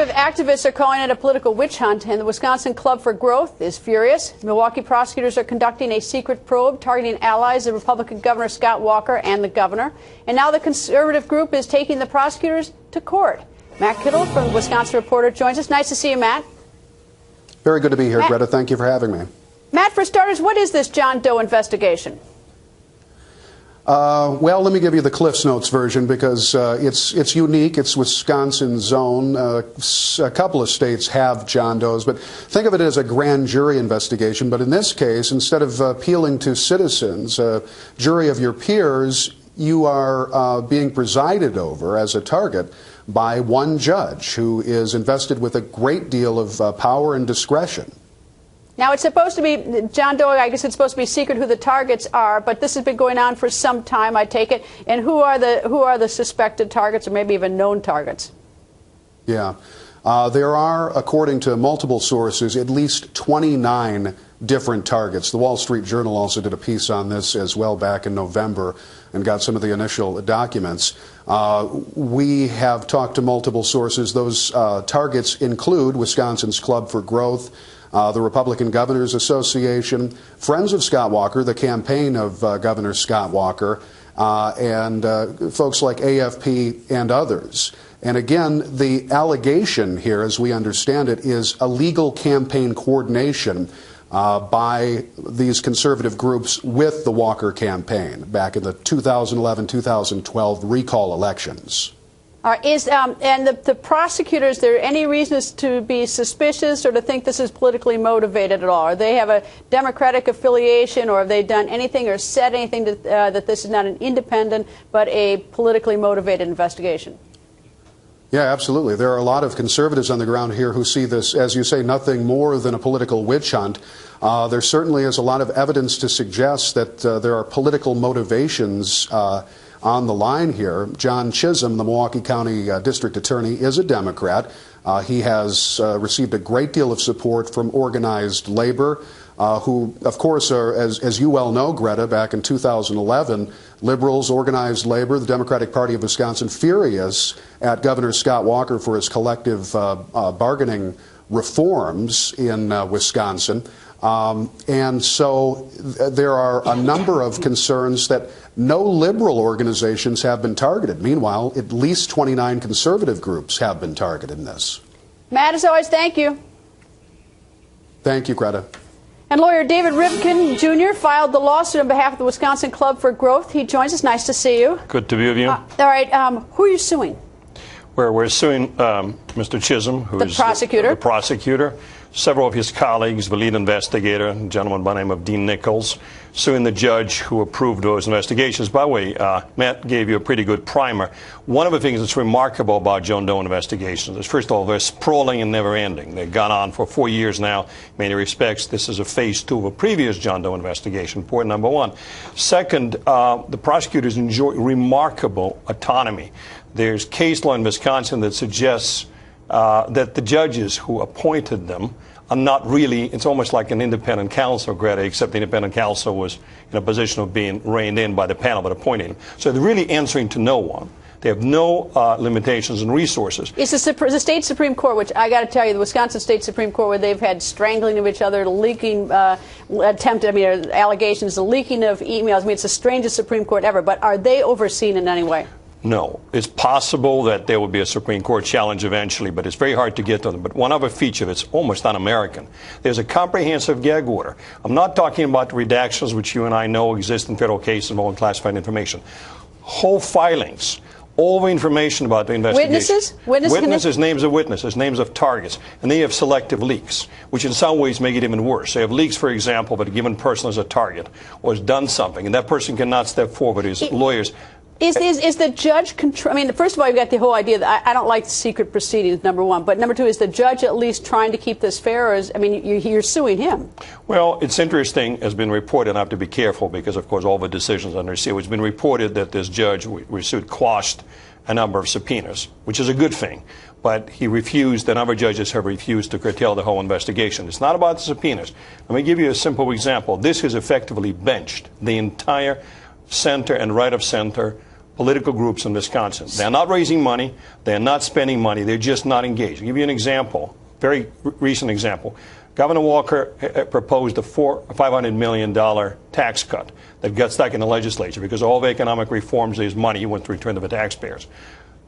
Conservative activists are calling it a political witch hunt, and the Wisconsin Club for Growth is furious. Milwaukee prosecutors are conducting a secret probe targeting allies of Republican Governor Scott Walker and the governor. And now the conservative group is taking the prosecutors to court. Matt Kittle from the Wisconsin Reporter joins us. Nice to see you, Matt. Very good to be here, Matt, Greta. Thank you for having me. Matt, for starters, what is this John Doe investigation? Well, let me give you the Cliff's Notes version because it's unique. It's Wisconsin's own. A couple of states have John Does, but think of it as a grand jury investigation. But in this case, instead of appealing to citizens, a jury of your peers, you are being presided over as a target by one judge who is invested with a great deal of power and discretion. Now, it's supposed to be, John Doe, I guess it's supposed to be secret who the targets are, but this has been going on for some time, I take it. And who are the suspected targets, or maybe even known targets? Yeah. There are, according to multiple sources, at least 29 different targets. The Wall Street Journal also did a piece on this as well back in November and got some of the initial documents. We have talked to multiple sources. Those targets include Wisconsin's Club for Growth, the Republican Governors Association, Friends of Scott Walker, the campaign of Governor Scott Walker, and folks like AFP and others. And again, the allegation here, as we understand it, is illegal campaign coordination by these conservative groups with the Walker campaign back in the 2011-2012 recall elections. And the prosecutors, there any reasons to be suspicious or to think this is politically motivated at all? Or they have a Democratic affiliation, or have they done anything or said anything to, that this is not an independent but a politically motivated investigation? Yeah, absolutely. There are a lot of conservatives on the ground here who see this, as you say, nothing more than a political witch hunt. There certainly is a lot of evidence to suggest that there are political motivations on the line here. John Chisholm, the Milwaukee County District Attorney, is a Democrat. He has received a great deal of support from organized labor, who, of course, are, as you well know, Greta, back in 2011, liberals, organized labor, the Democratic Party of Wisconsin, furious at Governor Scott Walker for his collective bargaining reforms in Wisconsin. And so there are a number of concerns that no liberal organizations have been targeted. Meanwhile, at least 29 conservative groups have been targeted in this. Matt, as always, thank you. Thank you, Greta. And lawyer David Rivkin, Jr. filed the lawsuit on behalf of the Wisconsin Club for Growth. He joins us. Nice to see you. Good to be with you. All right. Who are you suing? We're suing Mr. Chisholm, who is the prosecutor, several of his colleagues, the lead investigator, a gentleman by the name of Dean Nichols, suing the judge who approved those investigations. By the way, Matt gave you a pretty good primer. One of the things that's remarkable about John Doe investigations is, first of all, they're sprawling and never ending. They've gone on for 4 years now. In many respects, this is a phase 2 of a previous John Doe investigation, point number one. Second, the prosecutors enjoy remarkable autonomy. There's case law in Wisconsin that suggests that the judges who appointed them are not really, it's almost like an independent counsel, Greta, except the independent counsel was in a position of being reined in by the panel that appointed him. So they're really answering to no one. They have no limitations and resources. It's the state Supreme Court, which I got to tell you, the Wisconsin State Supreme Court, where they've had strangling of each other, leaking allegations, the leaking of emails. I mean, it's the strangest Supreme Court ever. But are they overseen in any way? No. It's possible that there will be a Supreme Court challenge eventually, but it's very hard to get to them. But one other feature that's almost un-American, there's a comprehensive gag order. I'm not talking about the redactions, which you and I know exist in federal cases involving classified information. Whole filings, all the information about the investigation. Witnesses, names of witnesses, names of targets. And they have selective leaks, which in some ways make it even worse. They have leaks, for example, that a given person is a target or has done something, and that person cannot step forward. His lawyers. Is the judge control? I mean, first of all, you've got the whole idea that I don't like secret proceedings, number one. But number two, is the judge at least trying to keep this fair? Or is, I mean, you're suing him. Well, it's interesting, has been reported, and I have to be careful because, of course, all the decisions under seal. It's been reported that this judge we sued quashed a number of subpoenas, which is a good thing. But he refused, and other judges have refused to curtail the whole investigation. It's not about the subpoenas. Let me give you a simple example. This has effectively benched the entire center and right of center political groups in Wisconsin. They're not raising money. They're not spending money. They're just not engaged. I'll give you an example, very recent example. Governor Walker proposed a $500 million tax cut that got stuck in the legislature because all of economic reforms is money he wants to return to the taxpayers.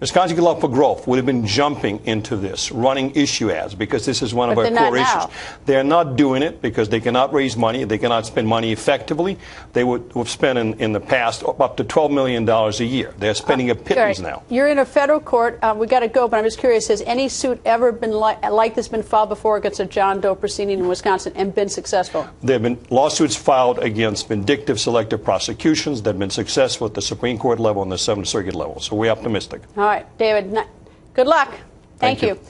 Wisconsin Club for Growth would have been jumping into this, running issue ads, because this is one of our core issues. They're not doing it because they cannot raise money. They cannot spend money effectively. They would have spent in the past up to $12 million a year. They're spending a pittance now. You're in a federal court. We got to go, but I'm just curious, has any suit ever been like this been filed before against a John Doe proceeding in Wisconsin and been successful? There have been lawsuits filed against vindictive selective prosecutions that have been successful at the Supreme Court level and the Seventh Circuit level. So we're optimistic. All right, David, good luck. Thank you.